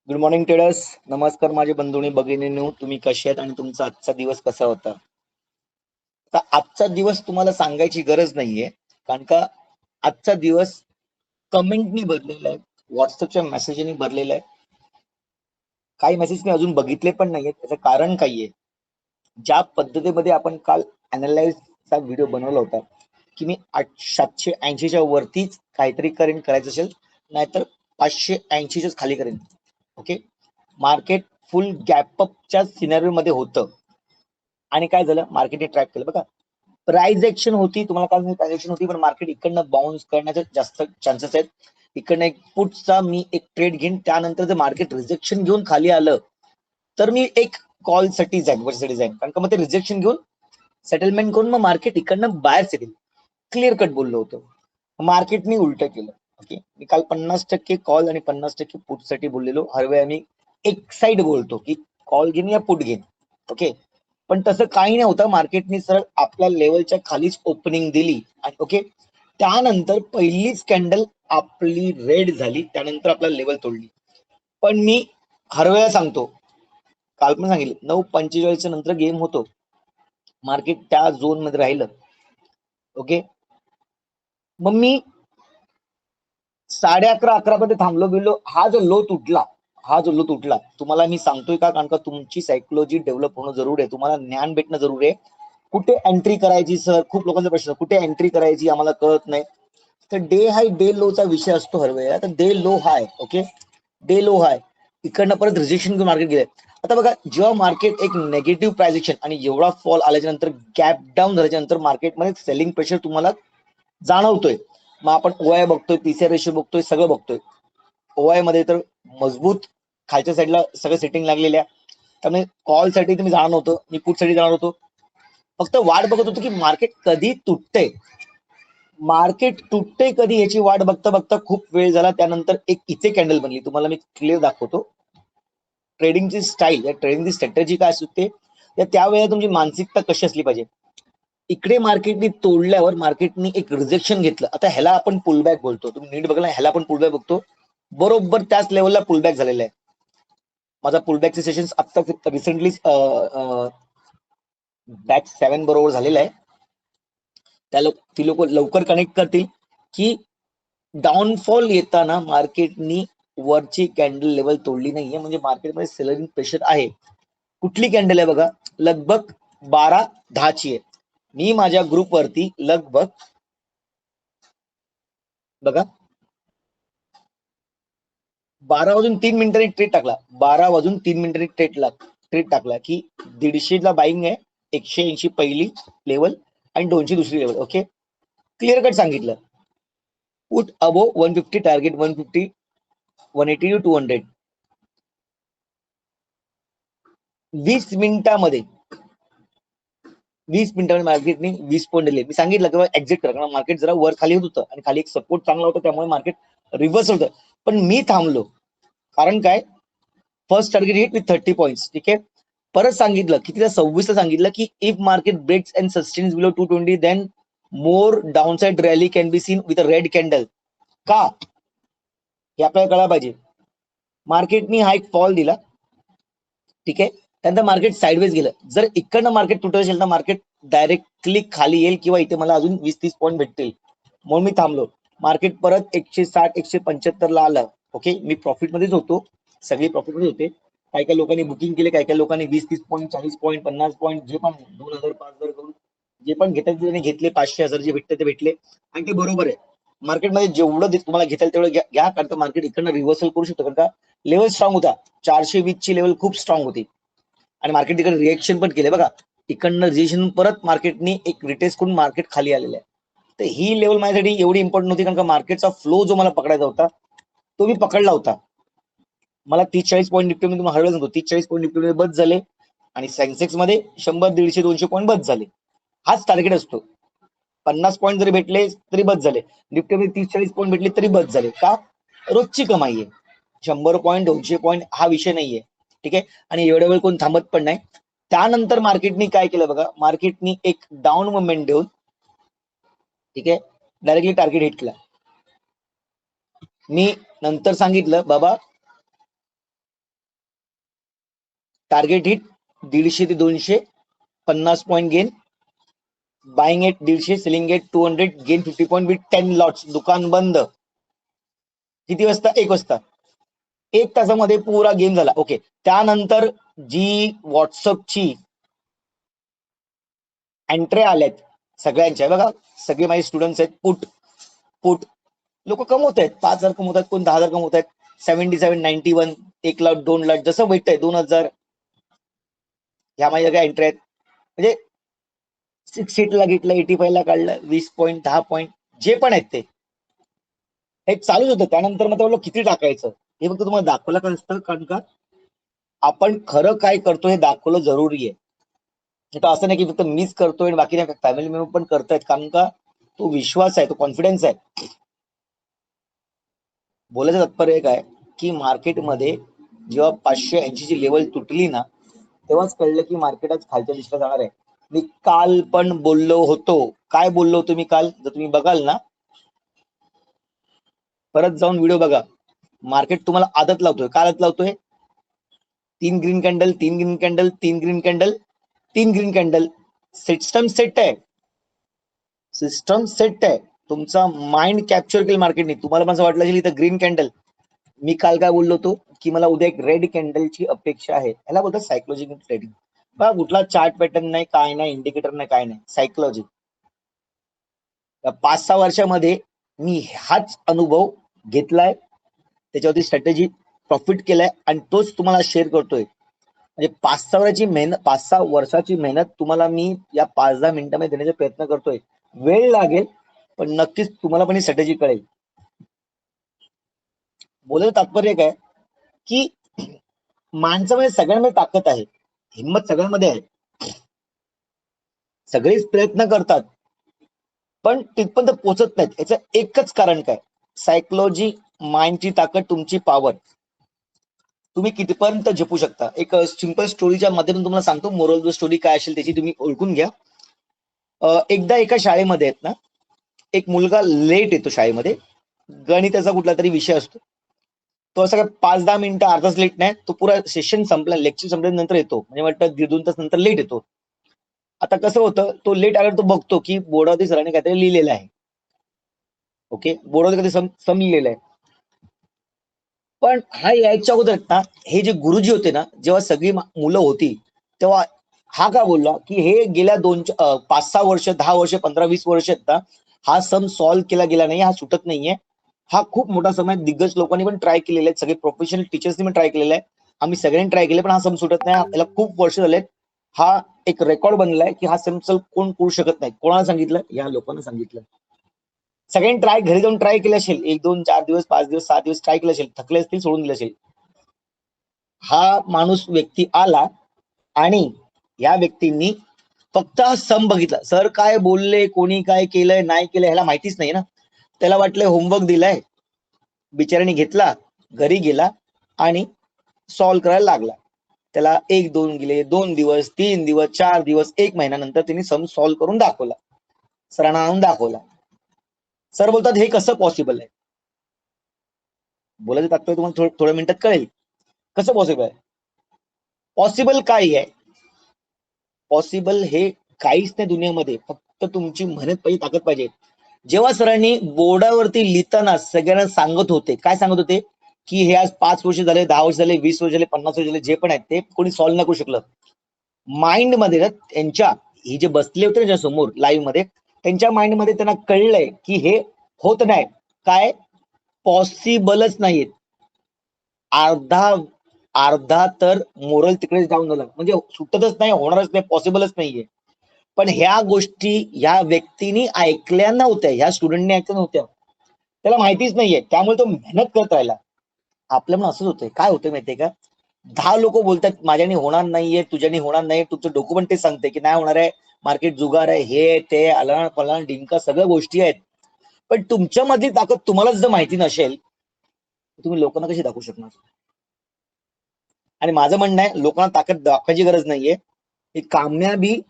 Good morning traders. नमस्कार माझे बंधूंनी भगिनींनो, तुम्ही कसे आहेत आणि तुमचा आजचा दिवस कसा होता? तर आजचा दिवस तुम्हाला सांगायची गरज नाहीये, कारण का आजचा दिवस कमेंटनी भरलेला आहे, व्हॉट्सअपच्या मेसेजनी भरलेला आहे. काही मेसेज मी अजून बघितले पण नाहीयेत. त्याचं कारण काय आहे? ज्या पद्धतीमध्ये आपण काल अॅनलाइजचा व्हिडिओ बनवला होता, की मी 780च्या वरतीच काहीतरी करायचं असेल, नाहीतर 580च्याच खाली करेन. ओके, मार्केट फुल गॅप अपच्या सिनेरिओमध्ये होतं आणि काय झालं, मार्केटने ट्रॅक केलं बघा. प्राइस ऍक्शन होती, तुम्हाला काल मी प्राइस ऍक्शन होती, पण मार्केट इकडनं बाउन्स करण्याचे जास्त चान्सेस आहेत. इकडनं एक पुटचा मी एक ट्रेड घेईन, त्यानंतर जर मार्केट रिजेक्शन घेऊन खाली आलं तर मी एक कॉल साठी जाईन, वरसाठी जाईन, कारण का मग ते रिजेक्शन घेऊन सेटलमेंट करून मग मार्केट इकडनं बाहेर येईल. क्लिअर कट बोललो होतो. मार्केटने उलट केलं. ओके, मी काल 50% कॉल आणि 50% पुट साठी बोललेलो. हर वेळी आम्ही एक साइड बोलतो की कॉल घेईन या पुट घेईन. ओके, पण तसं काही नाही होतं. मार्केटने सरळ आपल्या लेवलच्या खालीच ओपनिंग दिली आणि ओके, त्यानंतर पहिलीच कॅन्डल आपली रेड झाली, त्यानंतर आपला लेवल तोडली. पण मी हर वेळा सांगतो, काल पण सांगितलं, 9:45 नंतर गेम होतो. मार्केट त्या झोन मध्ये राहिलं. ओके, मग मी 11:30 मध्ये थांबलो बिलो. हा जो लो तुटला, तुम्हाला मी सांगतोय का, कारण का तुमची सायकोलॉजी डेव्हलप होणं जरूर आहे, तुम्हाला ज्ञान भेटणं जरूर आहे. कुठे एंट्री करायची सर, खूप लोकांचा प्रश्न, कुठे एंट्री करायची आम्हाला कळत नाही. तर डे हाय डे लोचा विषय असतो हर वेळेला. तर डे लो हाय, ओके, डे लो हाय, इकडनं परत रिजेक्शन घेऊन मार्केट गेले. आता बघा, जेव्हा मार्केट एक नेगेटिव्ह प्राइजेक्शन आणि एवढा फॉल आल्याच्या नंतर, गॅप डाऊन झाल्याच्या नंतर मार्केटमध्ये सेलिंग प्रेशर तुम्हाला जाणवतोय. मग आपण ओआय बघतोय, पीसीआर रेशो बघतोय, सगळं बघतोय. ओआय मध्ये तर मजबूत खालच्या साईडला सगळं सेटिंग लागलेल्या. त्यामुळे कॉल साठी तुम्ही जाणार नव्हतं, मी पुट साठी जाणार होतो. फक्त वाट बघत होतो की मार्केट कधी तुटते, मार्केट तुटते कधी, याची वाट बघता बघता खूप वेळ झाला. त्यानंतर एक इथे कॅन्डल बनली, तुम्हाला मी क्लिअर दाखवतो. ट्रेडिंगची स्टाईल या ट्रेडिंगची स्ट्रॅटेजी काय असते, त्यावेळेला तुमची मानसिकता कशी असली पाहिजे. इकडे मार्केटने तोडल्यावर मार्केटने एक रिजेक्शन घेतलं. आता ह्याला आपण पुलबॅक बोलतो, तुम्ही नीट बघला, ह्याला आपण पुलबॅक बघतो. बरोबर त्याच लेवलला पुलबॅक झालेला आहे. माझा पुलबॅकचे सेशन आता रिसेंटली बॅच 7 बरोबर झालेला आहे. ती लोक लवकर कनेक्ट करतील की डाऊनफॉल येताना मार्केटनी वरची कॅन्डल लेवल तोडली नाहीये, म्हणजे मार्केटमध्ये सेलरिंग प्रेशर आहे. कुठली कॅन्डल आहे बघा, लगभग 12:10ची आहे. मी माझ्या ग्रुपवरती लगभग बघा 12:03 ट्रेड टाकला. 12:03 ट्रेड टाकला की 150ला बाईंग आहे, 180 पहिली लेवल आणि 200 दुसरी लेवल. ओके, क्लिअर कट सांगितलं. Put above 150, target 150, 180 to 200. 20 मिनिटामध्ये मार्केटने 20 पॉईंट दिले. मी सांगितलं की एक्झिट करा, कारण मार्केट जरा वर खाली होत होतं आणि खाली एक सपोर्ट चांगला होता, त्यामुळे मार्केट रिव्हर्स होतं. पण मी थांबलो, कारण काय, first target hit with 30 points. ठीक आहे, परत सांगितलं कितीला, 26ला सांगितलं की if market breaks and sustains below 220 then more downside rally can be seen with a red candle. का, हे आपल्याला कळायला पाहिजे. मार्केटनी हा एक फॉल दिला, ठीक आहे, त्यानंतर मार्केट साईडवेज गेलं. जर इकडनं मार्केट तुटत असेल तर मार्केट डायरेक्टली खाली येईल किंवा इथे मला अजून 20-30 पॉईंट भेटतील, म्हणून मी थांबलो. मार्केट परत 160, 175 ला आलं. ओके, मी प्रॉफिट मध्येच होतो, सगळे प्रॉफिट मध्ये होते. काही काही लोकांनी बुकिंग केले, काही काही लोकांनी 20-30 पॉईंट, 40 पॉईंट, 50 पॉईंट, जे पण 2,000, 5,000 करून जे पण घेतात त्याने घेतले. 500-1000 जे भेटते ते भेटले, आणि ते बरोबर आहे. मार्केटमध्ये जेवढं तुम्हाला घेता तेवढं घ्या, कारण मार्केट इकडनं रिव्हर्सल करू शकतो, कारण का लेवल स्ट्रॉंग होता. 420 ची लेवल खूप स्ट्रॉंग होती आणि मार्केट तिकडे रिएक्शन पण केले बघा. इकडनं रिजेक्शन परत मार्केटने एक रिटेस्ट करून मार्केट खाली आलेलं आहे. तर ही लेवल माझ्यासाठी एवढी इम्पॉर्टंट नव्हती, कारण का मार्केटचा फ्लो जो मला पकडायचा होता तो मी पकडला होता. मला 30-40 पॉईंट निफ्टीमध्ये तुम्हाला हरवलं नव्हतं. 30-40 पॉईंट निफ्टीमध्ये बस झाले आणि सेन्सेक्स मध्ये 100, 150, 200 पॉईंट बस झाले. हाच टार्गेट असतो. 50 पॉईंट जरी भेटले तरी बस झाले, निफ्टीमध्ये 30-40 पॉईंट भेटले तरी बस झाले. का, रोजची कमाई आहे. 100 पॉईंट, 200 पॉईंट हा विषय नाहीये. ठीक आहे, आणि एवढ्या वेळ कोण थांबत पण नाही. त्यानंतर मार्केटनी काय केलं बघा, मार्केटनी एक डाऊन मुवमेंट देऊन, ठीक आहे, डायरेक्टली टार्गेट हिट केला. मी नंतर सांगितलं, बाबा टार्गेट हिट 150 ते 250 point gain, buying at 150, selling at 200, gain 50 point with 10 lots. दुकान बंद किती वाजता? 1 वाजता. 1 तासामध्ये पुरा गेम झाला. ओके. त्यानंतर जी व्हॉट्सअपची एंट्री आल्यात सगळ्यांच्या, बघा सगळे माझे स्टुडंट्स आहेत. पुट लोक कमवत आहेत, 5,000 कमवत आहेत, कोण 10,000 कमवत आहेत, 77, 91, 1 लाख, 2 लाख, जसं भेटतंय 2,000. ह्या माझ्या काय एंट्री आहेत. म्हणजे 60 ला घेतलं, 85 ला काढलं, 20 पॉईंट, 10 पॉईंट, जे पण आहेत ते हे चालूच होतं. त्यानंतर मग बोललो किती टाकायचं हे फक्त तुम्हाला दाखवलं का असतं, कारण का आपण खरं काय करतो हे दाखवलं जरुरी आहे. तर असं नाही की फक्त मीच करतोय आणि बाकी नाही, फॅमिली मेंबर पण करतायत, कारण का तो विश्वास आहे, तो कॉन्फिडन्स आहे. बोलायचं तात्पर्य काय की मार्केटमध्ये जेव्हा 580 ची लेवल तुटली ना, तेव्हाच कळलं की मार्केट आज खालच्या दिशेला जाणार आहे. मी काल पण बोललो होतो. काय बोललो होतो मी काल? जर तुम्ही बघाल ना, परत जाऊन व्हिडिओ बघा. मार्केट तुम्हाला आदत लावतोय. काय आदत लावतोय? 3 green candle, 3 green candle, 3 green candle, 3 green candle. System set आहे, सिस्टम सेट आहे. तुमचा माइंड कॅप्चर केलं मार्केटने. तुम्हाला पण असं वाटलं असेल इथं ग्रीन कॅन्डल. मी काल काय बोललो होतो की मला उद्या एक रेड कॅन्डलची अपेक्षा आहे. याला बोलतात सायकोलॉजिकल ट्रेडिंग. बघा कुठला चार्ट पॅटर्न नाही, काय नाही, इंडिकेटर नाही, काय नाही, सायकोलॉजी. 5-6 वर्षामध्ये मी हाच अनुभव घेतलाय, त्याच्यावरती स्ट्रॅटेजी प्रॉफिट केलाय आणि तोच तुम्हाला शेअर करतोय. म्हणजे 5-6 वर्षाची मेहनत, 5-6 वर्षाची मेहनत तुम्हाला मी या 5-10 मिनिटांमध्ये देण्याचा प्रयत्न करतोय. वेळ लागेल पण नक्कीच तुम्हाला पण ही स्ट्रॅटेजी कळेल. बोलायचं तात्पर्य काय की माणसामध्ये सगळ्यांमध्ये ताकद आहे, हिंमत सगळ्यांमध्ये आहे, सगळेच प्रयत्न करतात पण तिथपर्यंत पोहोचत नाहीत. याचं एकच कारण काय? सायकोलॉजी, माइंडची ताकद, तुमची पॉवर. तुम्ही कितीपर्यंत झेपू शकता. एक सिंपल स्टोरीच्या माध्यमातून तुम्हाला सांगतो. मोरल ऑफ द स्टोरी काय असेल त्याची तुम्ही ओळखून घ्या. एकदा एका शाळेमध्ये आहेत ना, एक मुलगा लेट येतो शाळेमध्ये. गणिताचा कुठला तरी विषय असतो. तो असं 5-10 मिनिटं, अर्धा तास लेट नाही, तो पुरा सेशन संपला, लेक्चर संपल्यानंतर येतो. म्हणजे वाटतं 1.5-2 तास नंतर लेट येतो. आता कसं होतं, तो लेट आल्यावर तो बघतो की बोर्डावरती सरांनी काहीतरी लिहिलेलं आहे. ओके, बोर्डावरती काहीतरी सम लिहिलेलं आहे. पण हा यायच्या अगोदर ना, हे जे गुरुजी होते ना, जेव्हा सगळी मुलं होती तेव्हा हा काय बोलला की हे गेल्या 5-6 वर्ष, 10 वर्ष, 15-20 वर्ष आहेत ना, हा सम सॉल्व्ह केला गेला नाही, हा सुटत नाहीये. हा खूप मोठा सम आहे. दिग्गज लोकांनी पण ट्राय केलेले आहेत, सगळे प्रोफेशनल टीचर्सनी पण ट्राय केलेलं आहे, आम्ही सगळ्यांनी ट्राय केले, पण हा सम सुटत नाही. याला खूप वर्ष झालेत. हा एक रेकॉर्ड बनलाय की हा सम सॉल्व्ह कोण करू शकत नाही. कोणाला सांगितलं? या लोकांना सांगितलं. सगळ्यांनी ट्राय, घरी जाऊन ट्राय केलं असेल, 1-2, 4 दिवस, 5 दिवस, 6 दिवस ट्राय केलं असेल, थकले असतील, सोडून दिलं असेल. हा माणूस व्यक्ती आला आणि या व्यक्तींनी फक्त हा सम बघितला. सर काय बोलले, कोणी काय केलंय, नाही केलंय, ह्याला माहितीच नाही ना. त्याला वाटलंय होमवर्क दिलाय, बिचाऱ्याने घेतला, घरी गेला आणि सॉल्व्ह करायला लागला. त्याला 1-2 गेले, 2 दिवस, 3 दिवस, 4 दिवस, 1 महिन्यानंतर त्यांनी सम सॉल्व्ह करून दाखवला, सरांना आणून दाखवला. सर बोलतात हे कसं पॉसिबल आहे? बोलायचं तात्पर्य तुम्हाला थोड्या मिनिटात कळेल कसं पॉसिबल आहे. पॉसिबल काय आहे? पॉसिबल हे काहीच नाही दुनियामध्ये, फक्त तुमची मेहनत पाहिजे, ताकद पाहिजे. जेव्हा सरांनी बोर्डावरती लिहिताना सगळ्यांना सांगत होते, काय सांगत होते की हे आज 5 वर्ष झाले, 10 वर्ष झाले, 20 वर्ष झाले, 50 वर्ष झाले, जे पण आहेत ते कोणी सॉल्व्ह नाही करू शकलं. माइंड मध्ये ना त्यांच्या, हे जे बसले होते त्यांच्या समोर लाईव्ह मध्ये, त्यांच्या माइंड मध्ये त्यांना कळलंय की हे होत नाही, काय पॉसिबलच नाहीये. अर्धा अर्धा तर मोरल तिकडेच डाऊन झाला, म्हणजे सुटतच नाही, होणारच नाही, पॉसिबलच नाहीये. पण ह्या गोष्टी ह्या व्यक्तीने ऐकल्या नव्हत्या, ह्या स्टुडंटने ऐकल्या नव्हत्या, त्याला माहितीच नाहीये, त्यामुळे तो मेहनत करत राहिला. आपल्या पण असंच होतंय. काय होतंय माहितीये का, 10 लोक बोलतात माझ्याने होणार नाहीये, तुझ्याने होणार नाही, तुमचं डोकं पण ते सांगते की नाही होणार आहे, मार्केट जुगार आहे, हे ते अलाण पलाण डिंका सगळ्या गोष्टी आहेत. पण तुमच्यामधली ताकद तुम्हालाच जर माहिती नसेल, तुम्ही लोकांना कशी दाखवू शकणार? आणि माझं म्हणणं आहे, लोकांना ताकद दाखवायची गरज नाहीये, ही कामयाबी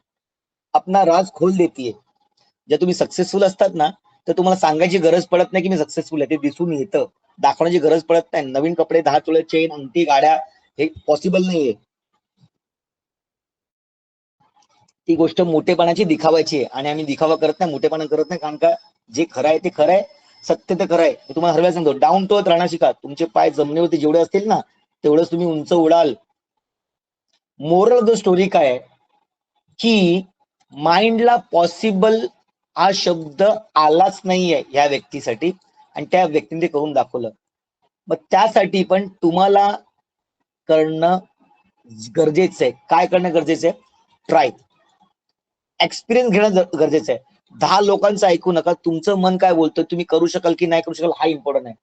अपना राज खोल देतीये. जर तुम्ही सक्सेसफुल असतात ना, तर तुम्हाला सांगायची गरज पडत नाही की मी सक्सेसफुल आहे, ते दिसून येतं. दाखवण्याची गरज पडत नाही. नवीन कपडे, 10 तोळे चेन, अंगठी, गाड्या, हे पॉसिबल नाहीये. ती गोष्ट मोठेपणाची दिखावायची आहे आणि आम्ही दिखावा करत नाही, मोठेपणा करत नाही. कारण का जे खरं आहे ते खरं आहे, सत्य ते खरं आहे. मी तुम्हाला हर वेळेला सांगतो, डाऊन टू अर्थ राहणं शिका. तुमचे पाय जमिनीवरती जेवढे असतील ना तेवढंच तुम्ही उंच उडाल. मोरल ऑफ द स्टोरी काय आहे की माइंडला पॉसिबल हा शब्द आलाच नाहीये या व्यक्तीसाठी आणि त्या व्यक्तीने ते करून दाखवलं. मग त्यासाठी पण तुम्हाला करणं गरजेचं आहे. काय करणं गरजेचं आहे? ट्राय, एक्सपिरियन्स घेणं गरजेचं आहे. 10 लोकांचं ऐकू नका. तुमचं मन काय बोलतं, तुम्ही करू शकाल की नाही करू शकाल हा इम्पॉर्टंट आहे.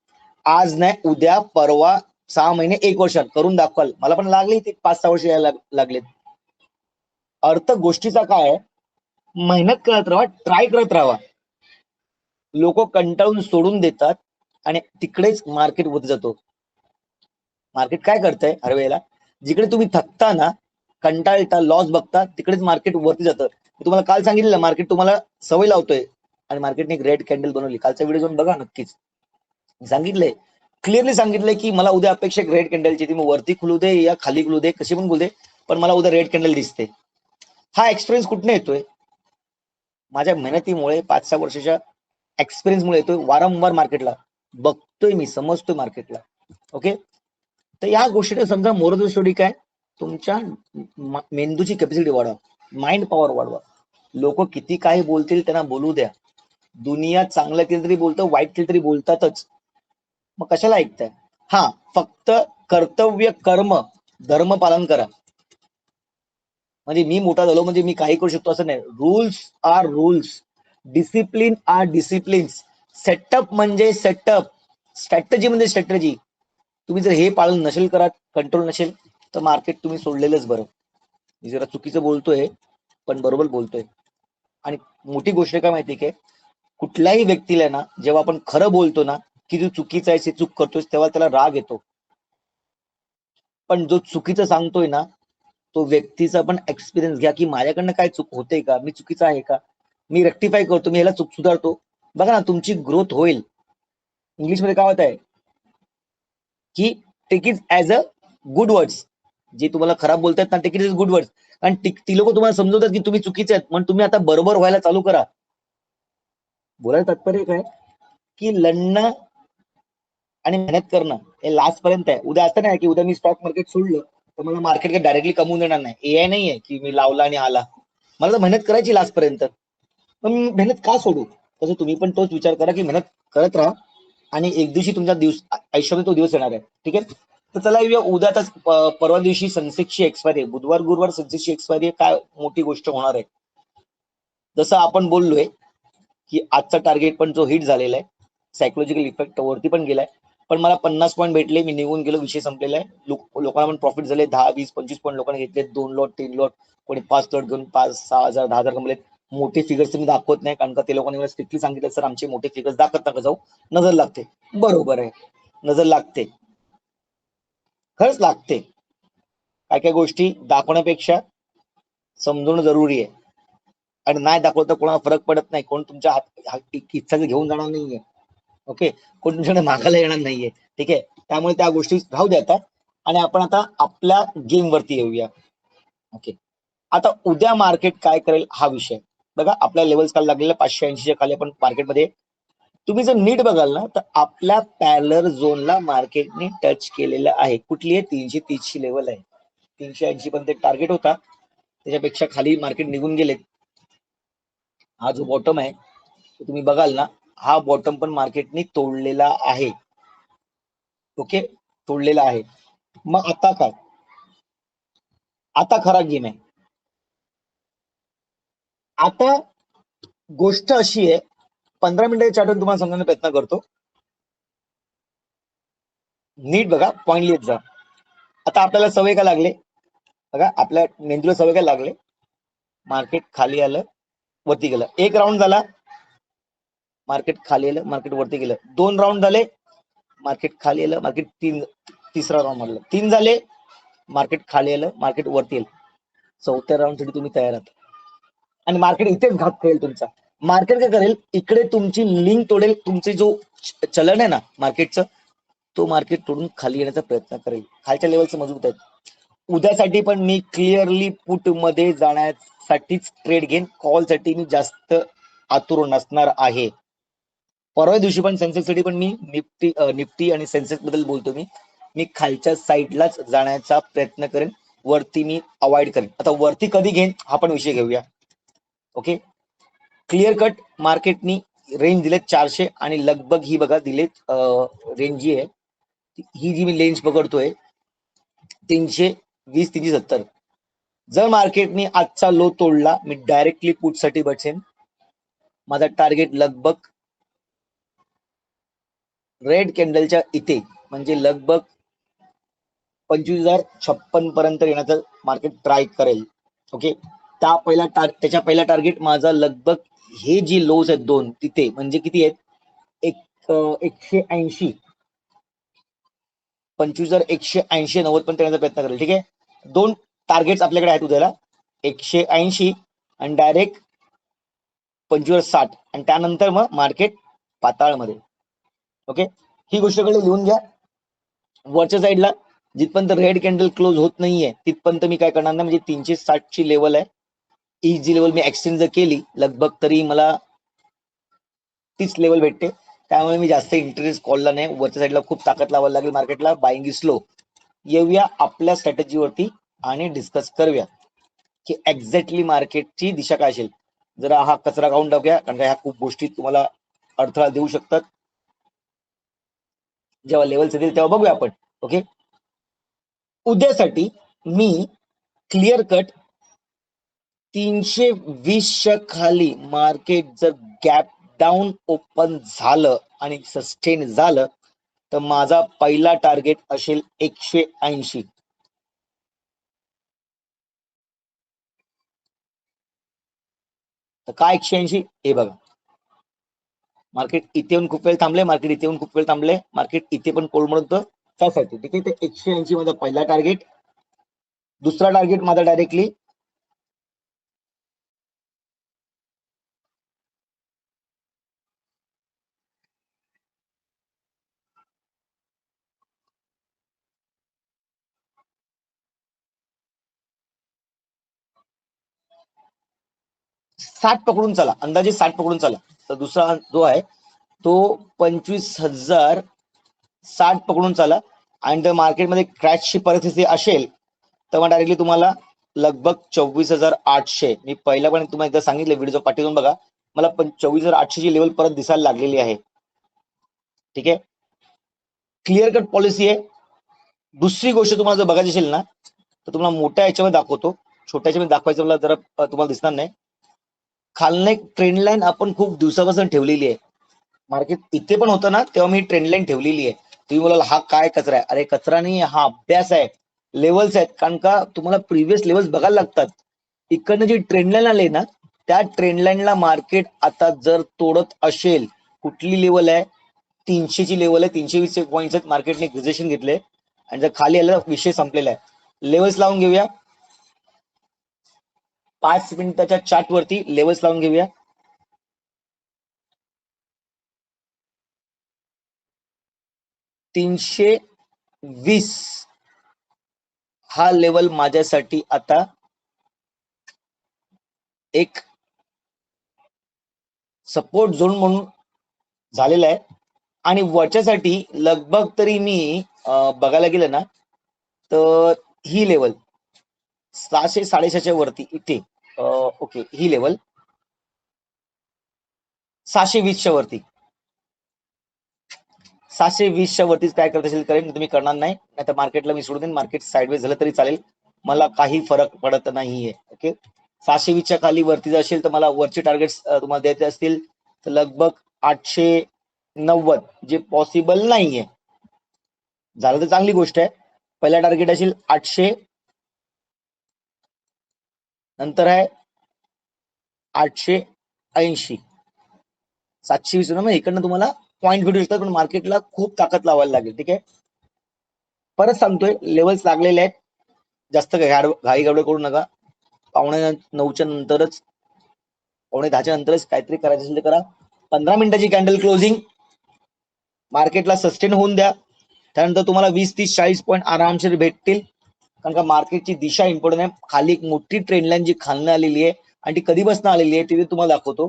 आज नाही, उद्या, परवा, 6 महिने, 1 वर्षात करून दाखवाल. मला पण लागली ती 5-6 वर्ष यायला लागलेत. अर्थ गोष्टीचा काय आहे, मेहनत करत राहा, ट्राय करत राहा. लोक कंटाळून सोडून देतात आणि तिकडेच मार्केट वर जातो. मार्केट काय करतंय हर वेळेला, जिकडे तुम्ही थकता ना, कंटाळता, लॉस बघता, तिकडेच मार्केट वरती जातं. मी तुम्हाला काल सांगितलं, मार्केट तुम्हाला सवय लावतोय आणि मार्केटने एक रेड कॅन्डल बनवली. कालचा व्हिडिओ जाऊन बघा नक्कीच. सांगितलंय, क्लिअरली सांगितलंय की मला उद्या अपेक्षा रेड कॅन्डलची. ती मग वरती खुलू दे या खाली खुलू दे, कशी पण खुलू दे, पण मला उद्या रेड कॅन्डल दिसते. हा एक्सपिरियन्स कुठने येतोय? माझ्या मेहनतीमुळे, 5-6 वर्षाच्या एक्सपिरियन्समुळे येतोय. वारंवार मार्केटला बघतोय मी, समजतोय मार्केटला. ओके, तर या गोष्टीने समजा मोरल स्टोरी काय, तुमच्या मेंदूची कॅपॅसिटी वाढवा, माइंड पॉवर वाढवा. लोक किती काही बोलतील त्यांना बोलू द्या. दुनिया चांगलं केलं तरी बोलतं, वाईट केलं तरी बोलतातच. मग कशाला ऐकताय? हा, फक्त कर्तव्य, कर्म, धर्म पालन करा. म्हणजे मी मोठा झालो म्हणजे मी काही करू शकतो असं नाही. Rules are rules, discipline are disciplines, setup म्हणजे सेटअप, स्ट्रॅटेजी म्हणजे स्ट्रॅटेजी. तुम्ही जर हे पाळून नसेल करत, कंट्रोल नसेल, तर मार्केट तुम्ही सोडलेलंच बरं. मी जरा चुकीचं बोलतोय पण बरोबर बोलतोय. आणि मोठी गोष्ट काय माहिती काय, कुठल्याही व्यक्तीला ना जेव्हा आपण खरं बोलतो ना की तू चुकीचं आहे, चूक करतोय, तेव्हा त्याला राग येतो. पण जो चुकीचं सांगतोय ना, तो व्यक्तीचा पण एक्सपिरियन्स घ्या की माझ्याकडनं काय चूक होते का, मी चुकीचं आहे का, मी रेक्टिफाय करतो, मी ह्याला चूक सुधारतो. बघा ना, तुमची ग्रोथ होईल. इंग्लिशमध्ये काय होत आहे की take it as a good words. जे तुम्हाला खराब बोलतात ना, take it is good words. आणि ती लोक तुम्हाला समजवतात की तुम्ही चुकीचे आहेत, म्हणून तुम्ही आता बरोबर व्हायला चालू करा. बोलायला तात्पर्य काय की लढणं आणि मेहनत करणं हे लास्ट पर्यंत आहे. उद्या असं नाही की उद्या मी स्टॉक मार्केट सोडलं तर मला मार्केट काही डायरेक्टली कमवून देणार नाही. एआय नाहीये की मी लावला आणि आला. मला तर मेहनत करायची लास्ट पर्यंत. पण मी मेहनत का सोडू? तसं तुम्ही पण तोच विचार करा की मेहनत करत राहा आणि एक दिवशी तुमचा दिवस, आयुष्यामध्ये तो दिवस येणार आहे. ठीक आहे, तर चला येऊया उद्याच. परवा दिवशी सनसेटची एक्सपायरी आहे, बुधवार गुरुवार सनसेटची एक्सपायरी आहे. काय मोठी गोष्ट होणार आहे. जसं आपण बोललोय की आजचा टार्गेट पण जो हिट झालेला आहे, सायकोलॉजिकल इफेक्ट वरती पण गेलाय. पण मला 50 पॉईंट भेटले, मी निघून गेलो, विषय संपलेला आहे. लोकांना पण प्रॉफिट झाले. 10, 20, 25 पॉईंट लोकांना घेतले. 2 लॉट, 3 लॉट, कोणी 5 लॉट घेऊन 5-6 हजार, 10,000 कमवलेत. मोठे फिगर्स मी दाखवत नाही कारण का ते लोकांनी मला स्ट्रिक्टली सांगितलं, सर आमचे मोठे फिगर्स दाखवत नका जाऊ, नजर लागते. बरोबर आहे, नजर लागते, खरंच लागते. काय काय गोष्टी दाखवण्यापेक्षा समजणं जरुरी आहे. आणि नाही दाखवलं तर कोणाला फरक पडत नाही. कोण तुमच्या इच्छा घेऊन जाणार नाहीये. ओके, कोण तुमच्याकडे मागायला येणार नाहीये. ठीक आहे, त्यामुळे त्या गोष्टी राहू द्या आता. आणि आपण आता आपल्या गेम वरती येऊया. ओके, आता उद्या मार्केट काय करेल हा विषय बघा. आपल्या लेवल्स काल लागलेल्या 580च्या खाली आपण मार्केटमध्ये, तुम्ही जर नीट बघाल ना तर आपल्या पॅरलर झोनला मार्केटने टच केलेलं आहे. कुठली आहे? 330 ची लेवल आहे. 380 पण ते टार्गेट होता, त्याच्यापेक्षा खाली मार्केट निघून गेले. हा जो बॉटम आहे तुम्ही बघाल ना, हा बॉटम पण मार्केटने तोडलेला आहे. ओके, तोडलेला आहे. मग आता काय? आता खरा गेम आहे. आता गोष्ट अशी आहे, 15 मिनिटाच्या चार्टवर तुम्हाला समजण्याचा प्रयत्न करतो. नीट बघा, पॉईंट लिहित जा. आता आपल्याला सवय काय लागले बघा, आपल्या मेंदूला सवय काय लागले, मार्केट खाली आलं, वरती गेलं. एक राऊंड झाला, मार्केट खाली आलं, मार्केट वरती गेलं. 2 राऊंड झाले, मार्केट खाली आलं, मार्केट तिसरा राऊंड मारलं. 3 झाले, मार्केट खाली आलं, मार्केट वरती आलं. 4थ्या राऊंड साठी तुम्ही तयार आहात. आणि मार्केट इथेच घात खेळेल तुमचा. मार्केट काय करेल, इकडे तुमची लिंक तोडेल. तुमचे जो चलन आहे ना मार्केटचं, तो मार्केट तोडून खाली येण्याचा प्रयत्न करेल. खालच्या लेवलचं मजबूत आहे. उद्यासाठी पण मी क्लिअरली पुट मध्ये जाण्यासाठीच ट्रेड घेईन. कॉल साठी मी जास्त आतुर नसणार आहे. परवा दिवशी पण सेन्सेक्स साठी पण मी निफ्टी आणि सेन्सेक्स बद्दल बोलतो. मी खालच्या साईडलाच जाण्याचा प्रयत्न करेन, वरती मी अवॉइड करेन. आता वरती कधी घेईन हा पण विषय घेऊया. ओके, क्लिअर कट मार्केटनी रेंज दिलेत 400 आणि लगभग ही बघा दिलेत रेंज जी आहे ही जी मी लेंज पकडतोय 320 370. जर मार्केटने आजचा लो तोडला मी डायरेक्टली पुट साठी बसेन. माझा टार्गेट लगभग रेड कॅन्डलच्या इथे म्हणजे लगभग 25,056 पर्यंत येण्याचं मार्केट ट्राय करेल. ओके, त्याच्या पहिला टार्गेट माझा लगभग हे जी लोज आहेत दोन तिथे म्हणजे किती आहेत, 180 25,180 90 पण येण्याचा प्रयत्न करेल. ठीक आहे, दोन टार्गेट्स आपल्याकडे आहेत उद्याला, 180 आणि डायरेक्ट 25,60 आणि त्यानंतर मग मार्केट पाताळमध्ये. ओके, ही गोष्टकडे लिहून घ्या. वरच्या साईडला जिथपर्यंत रेड कॅन्डल क्लोज होत नाहीये तिथपर्यंत मी काय करणार नाही. म्हणजे 360 ची लेवल आहे, ही जी लेवल मी एक्सटेंड जर केली लगभग तरी मला तीच लेवल भेटते. त्यामुळे मी जास्त इंटरेस्ट कॉलला नाही. वरच्या साईडला खूप ताकद लावायला लागेल मार्केटला. Buying is slow. येऊया आपल्या स्ट्रॅटेजीवरती आणि डिस्कस करूया की एक्झॅक्टली मार्केटची दिशा काय असेल. जरा हा कचरा खाऊन टाकूया, कारण का ह्या खूप गोष्टी तुम्हाला अडथळा देऊ शकतात. जेव्हा लेवल्स येतील तेव्हा बघूया आपण. ओके, उद्यासाठी मी क्लिअर कट 320च्या खाली मार्केट जर गॅप डाऊन ओपन झालं आणि सस्टेन झालं तर माझा पहिला टार्गेट असेल 180. तर काय 180 हे बघा, मार्केट इथे येऊन खूप वेळ थांबले, मार्केट इथे येऊन खूप वेळ थांबले, मार्केट इथे पण कोल्ड म्हणतो त्यासाठी. ठीक आहे, ते 180 माझा पहिला टार्गेट. दुसरा टार्गेट माझा डायरेक्टली 60 पकडून चला, अंदाजे 60 पकडून चला. तर दुसरा जो आहे तो 25,060 पकडून चला. आणि जर मार्केटमध्ये क्रॅशची परिस्थिती असेल तर मग डायरेक्टली तुम्हाला लगभग 24,800, मी पहिला पण तुम्हाला एकदा सांगितलं व्हिडिओ पाठवून बघा, मला 24,800 ची लेवल परत दिसायला लागलेली आहे. ठीक आहे, क्लिअर कट पॉलिसी आहे. दुसरी गोष्ट तुम्हाला जर बघायची असेल ना तर तुम्हाला मोठ्या याच्यामध्ये दाखवतो, छोट्या याच्यामध्ये दाखवायचं मला जरा तुम्हाला दिसणार नाही. खालने ट्रेंड लाईन आपण खूप दिवसापासून ठेवलेली आहे. मार्केट इथे पण होतं ना तेव्हा मी ट्रेंड लाईन ठेवलेली आहे. तुम्ही बोलाल हा काय कचरा आहे, अरे कचरा नाही, हा अभ्यास आहे, लेवल्स आहेत. कारण का तुम्हाला प्रिव्हियस लेवल्स बघायला लागतात. इकडनं जी ट्रेंड लाईन आली ना त्या ट्रेंड लाईनला मार्केट आता जर तोडत असेल, कुठली लेवल आहे, 300 ची लेवल आहे, 320 पॉईंट्स आहेत. मार्केटने रिजेक्शन घेतले आणि जर खाली आलं विषय संपलेला आहे. लेवल्स लावून घेऊया, 5 मिनिटाच्या चार्ट वरती लेवल्स लावून घेऊया. $320 हा लेवल माझ्यासाठी आता एक सपोर्ट झोन म्हणून झालेला आहे. आणि वरच्यासाठी लगभग तरी मी बघायला गेलं ना तर ही लेवल 600 650च्या वरती इथे, ओके, ही लेवल 620च्या वरती, 620च्या वरतीच काय करत असेल करेन, तुम्ही करणार नाही. नाहीतर मार्केटला मी सोडून देईन. मार्केट साईडवेज झालं तरी चालेल, मला काही फरक पडत नाहीये. ओके, 620च्या खाली वरती जर असेल तर मला वरचे टार्गेट्स तुम्हाला द्यायचे असतील तर लगभग 890, जे पॉसिबल नाहीये. झालं तर चांगली गोष्ट आहे. पहिला टार्गेट असेल 800, नंतर आहे 880, 720. ना इकडनं तुम्हाला पॉईंट भेटू शकतात, पण मार्केटला खूप ताकद लावायला लागेल. ठीक आहे, परत सांगतोय लेवल्स लागलेले आहेत. जास्त घाई गडबड करू नका. 8:45च्या नंतरच, 9:45च्या नंतरच काहीतरी करायचं असेल तर करा. 15 मिनिटाची कॅन्डल क्लोजिंग मार्केटला सस्टेन होऊन द्या. त्यानंतर तुम्हाला 20 30 40 पॉईंट आरामशीर भेटतील. कारण का मार्केटची दिशा इम्पॉर्टंट आहे. खाली एक मोठी ट्रेंड लाईन जी खालनं आलेली आहे आणि ती कधीपासून आलेली आहे ते तुम्हाला दाखवतो.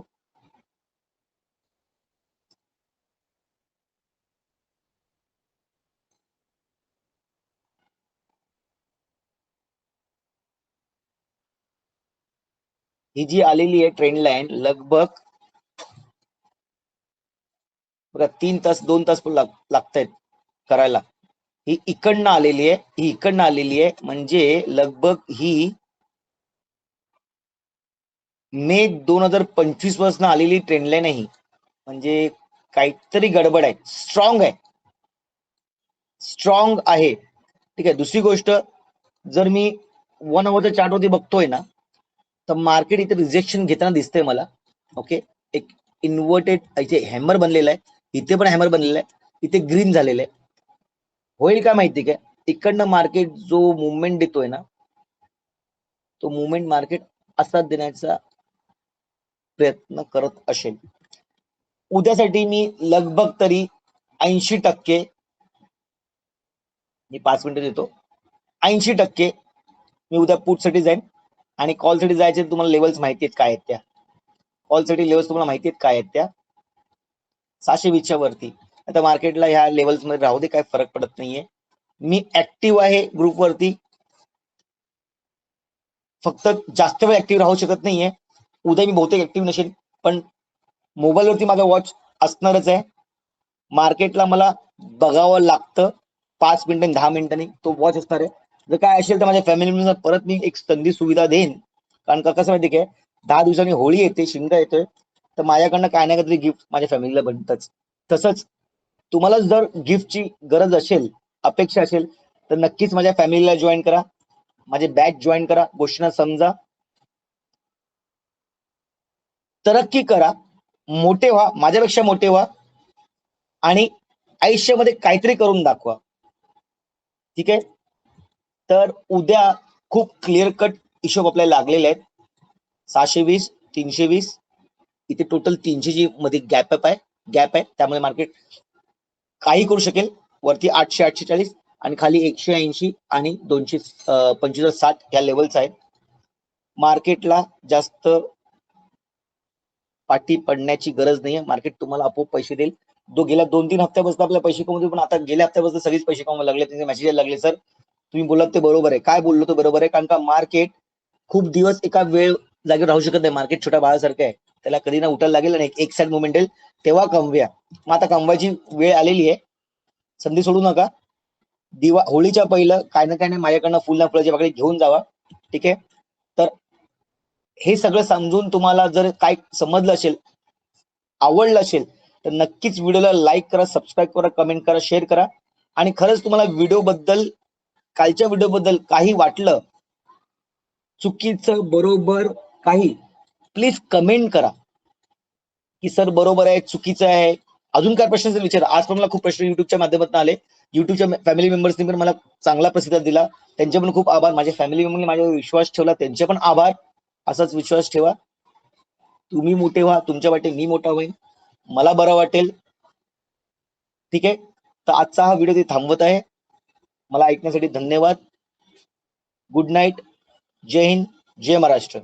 ही जी आलेली आहे ट्रेंड लाईन लगभग बघा 3 तास 2 तास पण लागतायत करायला. ही इकडनं आलेली आहे, ही इकडनं आलेली आहे, म्हणजे लगभग ही मे 2025 पासून आलेली ट्रेंड लाईन आहे. म्हणजे काहीतरी गडबड आहे. स्ट्रॉंग आहे. ठीक आहे. दुसरी गोष्ट, जर मी 1 आवरच्या चार्ट वरती बघतोय ना, तर मार्केट इथे रिजेक्शन घेताना दिसतंय मला. ओके, एक इन्व्हर्टेड इथे हॅमर बनलेला आहे, इथे पण हॅमर बनलेला आहे, इथे ग्रीन झालेलं आहे. होईल का माहिती काय, इकडनं मार्केट जो मुवमेंट देतोय ना, तो मुवमेंट मार्केट असा देण्याचा प्रयत्न करत असेल. उद्यासाठी मी लगभग तरी 80%, मी 5 मिनिटं देतो, 80% मी उद्या पुटसाठी जाईन. आणि कॉलसाठी जायचे तुम्हाला लेवल्स माहिती आहेत काय आहेत त्या. कॉलसाठी लेवल्स तुम्हाला माहिती आहेत काय आहेत त्या, 620च्या वरती. आता मार्केटला ह्या लेवल्स मध्ये राहू दे, काय फरक पडत नाहीये. मी ऍक्टिव्ह आहे ग्रुपवरती, फक्त जास्त वेळ ऍक्टिव्ह राहू शकत नाहीये. उद्या मी बहुतेक ऍक्टिव्ह नसेल, पण मोबाईलवरती माझा वॉच असणारच आहे. मार्केटला मला बघावं लागतं 5 मिनिटांनी 10 मिनिटांनी, तो वॉच असणार आहे. जर काय असेल तर माझ्या फॅमिली मेंबर्सना परत मी एक संधी सुविधा देईन. कारण का कसं माहिती काय, 10 दिवसांनी होळी येते, शिमगा येतोय, तर माझ्याकडनं काय ना काहीतरी गिफ्ट माझ्या फॅमिलीला बनतच. तसंच तुम्हाला जर गिफ्टची गरज असेल, अपेक्षा असेल, तर नक्कीच माझ्या फॅमिलीला जॉईन करा, माझे बॅच जॉईन करा, गोष्टींना समजा, तरक्की करा, मोठे व्हा, माझ्यापेक्षा मोठे व्हा आणि आयुष्यामध्ये काहीतरी करून दाखवा. ठीक आहे. तर उद्या खूप क्लिअर कट हिशोब आपल्याला लागलेले आहेत. 620, 320, इथे टोटल 300 ची मध्ये गॅप आहे, त्यामुळे मार्केट काही करू शकेल. वरती 800, 840 आणि खाली 180 आणि 225, 60 या लेवल्स आहेत. मार्केटला जास्त पाठी पडण्याची गरज नाहीये. मार्केट तुम्हाला आपोआप पैसे देईल. जो गेल्या 2-3 हप्त्यापासून आपल्या पैसे कमवतो, पण आता गेल्या हप्त्यापासून सगळेच पैसे कमवायला लागले. त्यांचे मेसेज यायला लागले, सर तुम्ही बोलत ते बरोबर आहे. काय बोललो तो बरोबर आहे, कारण का मार्केट खूप दिवस एका वेळ जागेवर राहू शकत नाही. मार्केट छोट्या बाळासारखं आहे, त्याला कधी ना उठायला लागेल आणि एक साइड मुवमेंट येईल, तेव्हा कमव्या. मग आता कमवायची वेळ आलेली आहे, संधी सोडू नका. होळीच्या पहिलं काय ना काय नाही माझ्याकडनं फुल ना फुलाची पाकळी घेऊन जावा. ठीक आहे. तर हे सगळं समजून तुम्हाला जर काय समजलं असेल, आवडलं असेल, तर नक्कीच व्हिडिओला लाईक करा, सबस्क्राईब करा, कमेंट करा, शेअर करा. आणि खरंच तुम्हाला व्हिडिओ बद्दल, कालच्या व्हिडिओ बद्दल काही वाटलं चुकीचं, बरोबर काही, प्लीज कमेंट करा की सर बरोबर आहे, चुकीचं आहे. अजून काय प्रश्न विचारा. आज पण मला खूप प्रश्न युट्यूबच्या माध्यमातून आले. युट्यूबच्या फॅमिली मेंबर्सनी पण मला चांगला प्रतिसाद दिला, त्यांचे पण खूप आभार. माझ्या फॅमिली मेंबरनी माझ्यावर विश्वास ठेवला, त्यांचे पण आभार. असाच विश्वास ठेवा. तुम्ही मोठे व्हा, तुमच्या वाटे मी मोठा होईन, मला बरं वाटेल. ठीक आहे. तर आजचा हा व्हिडिओ थांबवत आहे. मला ऐकण्यासाठी धन्यवाद. Good night. जय हिंद, जय महाराष्ट्र.